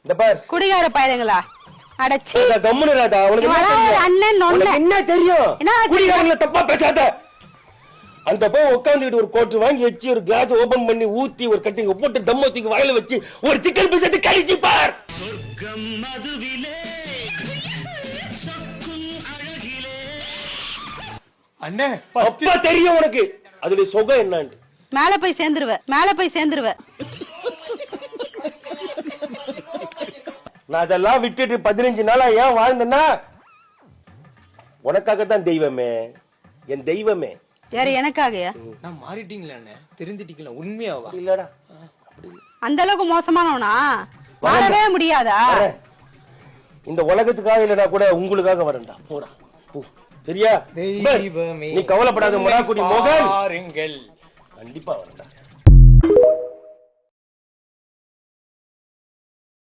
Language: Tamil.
இந்த பார் குடிகார பயலுங்களா அடச்சி கம்முனுராதா அண்ணன் என்ன தெரியும் குடிகாரங்கள தப்பா பேசாத அந்த போய் உட்காந்துட்டு ஒரு கோட்டு வாங்கி வச்சு ஒரு கிளாஸ் ஓபன் பண்ணி ஊத்தி ஒரு கட்டிங்க போட்டு தம்மத்துக்கு வாயில வச்சு ஒரு சிக்கன் பீஸ் எடுத்து கடிச்சு பார் அண்ணே அப்பா தெரியும் உனக்கு அதோட சுகம் என்னன்னு மேல போய் சேர்ந்துருவ நான் அதெல்லாம் விட்டுட்டு 15 நாளா ஏன் வாழ்ந்தேன்னா உனக்காகத்தான் தெய்வமே என் தெய்வமே யாரு எனக்காகயா நான் மாறிட்டீங்களா அண்ணே தெரிஞ்சிட்டீங்களா உண்மையாவா இல்லடா அந்த அளவுக்கு மோசமானவனா வாழவே முடியாதா இந்த உலகத்துக்காக இல்லடா கூட உங்களுக்காக வரேன்டா போடா போ சரியா தெய்வமே நீ கவலைப்படாத மொராக்குடி மோகன் பாருங்கள் கண்டிப்பா வரேன்டா